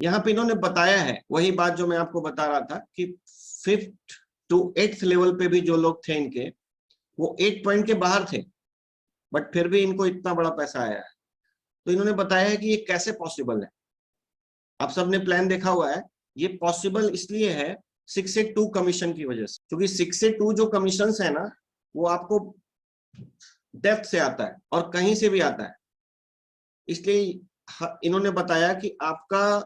यहाँ पे इन्होंने बताया है वही बात जो मैं आपको बता रहा था कि 5th to 8th लेवल पे भी जो लोग थे इनके, वो 8 पॉइंट के बाहर थे, बट फिर भी इनको इतना बड़ा पैसा आया है। तो इन्होंने बताया है कि ये कैसे पॉसिबल है। आप सबने प्लान देखा हुआ है, ये पॉसिबल इसलिए है 682 कमीशन की वजह से, क्योंकि 682 जो कमीशन है ना, वो आपको डेप्थ से आता है और कहीं से भी आता है। इसलिए इन्होंने बताया कि आपका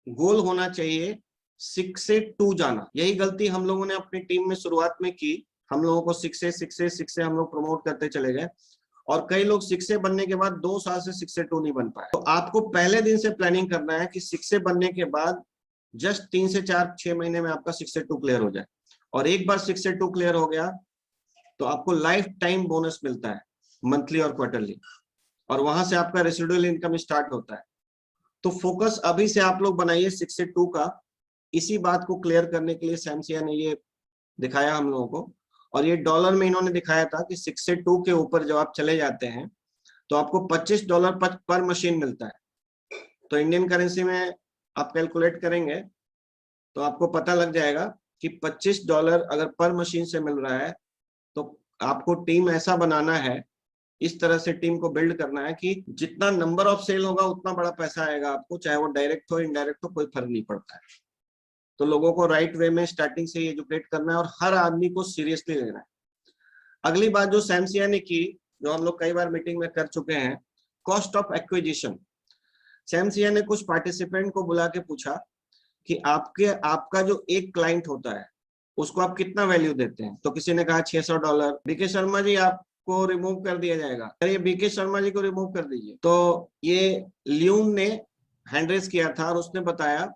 गोल होना चाहिए 6 से 2 जाना। यही गलती हम लोगों ने अपनी टीम में शुरुआत में की। हम लोगों को 6 से हम लोग प्रमोट करते चले गए और कई लोग 6 से बनने के बाद 2 साल से 6 से 2 नहीं बन पाए। तो आपको पहले दिन से प्लानिंग करना है कि 6 से बनने के बाद जस्ट 3 से 4-6 महीने में आपका 6 से 2 क्लियर हो जाए। और एक बार 6 से 2 क्लियर हो गया तो आपको लाइफ टाइम बोनस मिलता है, मंथली और क्वार्टरली, और वहां से आपका रेसिडुअल इनकम स्टार्ट होता है। तो फोकस अभी से आप लोग बनाइए 6 से 2 का। इसी बात को क्लियर करने के लिए सैमसिया ने ये दिखाया हम लोगों को, और ये डॉलर में इन्होंने दिखाया था कि 6 से 2 के ऊपर जब आप चले जाते हैं तो आपको $25 पर मशीन मिलता है। तो इंडियन करेंसी में आप कैलकुलेट करेंगे तो आपको पता लग जाएगा कि $25 अगर पर मशीन से मिल रहा है, तो आपको टीम ऐसा बनाना है, इस तरह से टीम को बिल्ड करना है कि जितना नंबर ऑफ सेल होगा उतना बड़ा पैसा आएगा आपको, चाहे वो डायरेक्ट हो इनडायरेक्ट हो, कोई फर्क नहीं पड़ता है। तो लोगों को राइट वे में स्टार्टिंग से एजुकेट करना है और हर आदमी को सीरियसली लेना है। अगली बात जो सैमसिया ने की, जो हम लोग कई बार मीटिंग में कर चुके हैं, कॉस्ट ऑफ एक्विजिशन। सैमसिया ने कुछ पार्टिसिपेंट को बुला के पूछा कि आपका जो एक क्लाइंट होता है उसको आप कितना वैल्यू देते हैं। तो किसी ने कहा $600। बीके शर्मा जी आपको रिमूव कर दिया जाएगा, अरे बीके शर्मा जी को रिमूव कर दीजिए। तो ये ल्यून ने हैंड रेज किया था और उसने बताया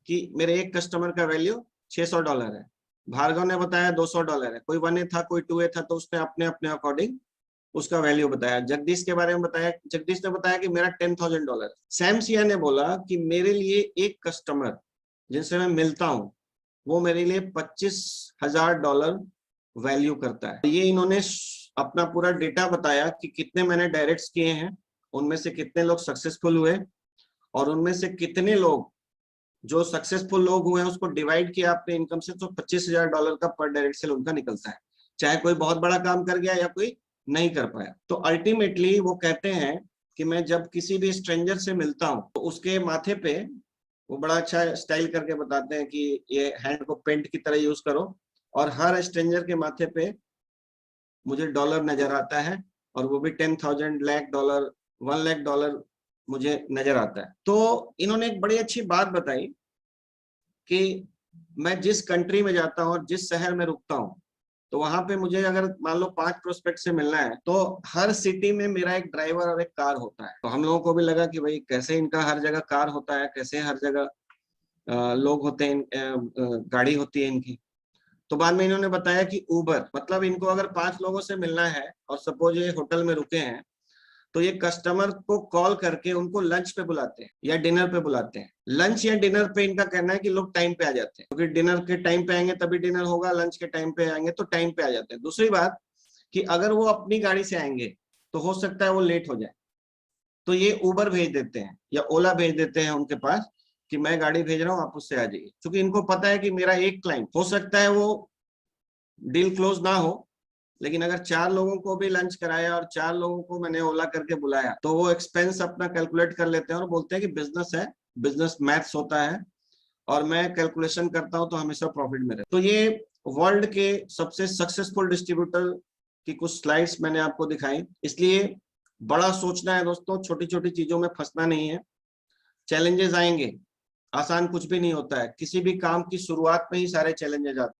कि मेरे एक कस्टमर का वैल्यू $600 है। भार्गव ने बताया $200 है। कोई 1A था, कोई 2A था, तो उसने अपने अपने अकॉर्डिंग उसका वैल्यू बताया। जगदीश के बारे में बताया, जगदीश ने बताया कि मेरा $10,000। सैमसिया ने बोला कि मेरे लिए एक कस्टमर जिनसे मैं मिलता हूं वो मेरे लिए $25,000 वैल्यू करता है। ये इन्होंने अपना पूरा डेटा बताया कि कितने मैंने डायरेक्ट्स किए हैं, उनमें से कितने लोग सक्सेसफुल हुए, और उनमें से कितने लोग जो सक्सेसफुल लोग हुए हैं उसको डिवाइड किया अपने इनकम से, तो $25,000 का पर डायरेक्ट सेल उनका निकलता है, चाहे कोई बहुत बड़ा काम कर गया या कोई नहीं कर पाया। तो अल्टीमेटली वो कहते हैं कि मैं जब किसी भी स्ट्रेंजर से मिलता हूं तो उसके माथे पे, वो बड़ा अच्छा स्टाइल करके बताते हैं कि ये हैंड को पेंट की तरह यूज करो, और हर स्ट्रेंजर के माथे पे मुझे डॉलर नजर आता है, और वो भी 10,000 लाख डॉलर, 1 लाख डॉलर मुझे नजर आता है। तो इन्होंने एक बड़ी अच्छी बात बताई कि मैं जिस कंट्री में जाता हूँ और जिस शहर में रुकता हूँ, तो वहां पे मुझे अगर मान लो 5 प्रोस्पेक्ट से मिलना है, तो हर सिटी में मेरा एक ड्राइवर और एक कार होता है। तो हम लोगों को भी लगा कि भाई कैसे इनका हर जगह कार होता है, कैसे हर जगह लोग होते हैं, गाड़ी होती है इनकी। तो बाद में इन्होंने बताया कि उबर, मतलब इनको अगर 5 लोगों से मिलना है और सपोज ये होटल में रुके हैं, तो ये कस्टमर को कॉल करके उनको लंच पे बुलाते हैं या डिनर पे बुलाते हैं। लंच या डिनर पे इनका कहना है कि लोग टाइम पे आ जाते हैं, क्योंकि डिनर के टाइम पे आएंगे तभी डिनर होगा, लंच के टाइम पे आएंगे तो टाइम पे आ जाते हैं। दूसरी बात कि अगर वो अपनी गाड़ी से आएंगे तो हो सकता है वो लेट हो जाए, तो ये उबर भेज देते हैं या ओला भेज देते हैं उनके पास कि मैं गाड़ी भेज रहा हूँ, आप उससे आ जाइए। क्योंकि इनको पता है कि मेरा एक क्लाइंट, हो सकता है वो डील क्लोज ना हो, लेकिन अगर 4 लोगों को भी लंच कराया और 4 लोगों को मैंने ओला करके बुलाया, तो वो एक्सपेंस अपना कैलकुलेट कर लेते हैं और बोलते हैं कि बिजनेस है, बिजनेस मैथ्स होता है, और मैं कैलकुलेशन करता हूं तो हमेशा प्रॉफिट में रहता। तो ये वर्ल्ड के सबसे सक्सेसफुल डिस्ट्रीब्यूटर की कुछ स्लाइड्स मैंने आपको दिखाई। इसलिए बड़ा सोचना है दोस्तों, छोटी छोटी चीजों में फंसना नहीं है। चैलेंजेस आएंगे, आसान कुछ भी नहीं होता है, किसी भी काम की शुरुआत में ही सारे चैलेंजेस आते हैं।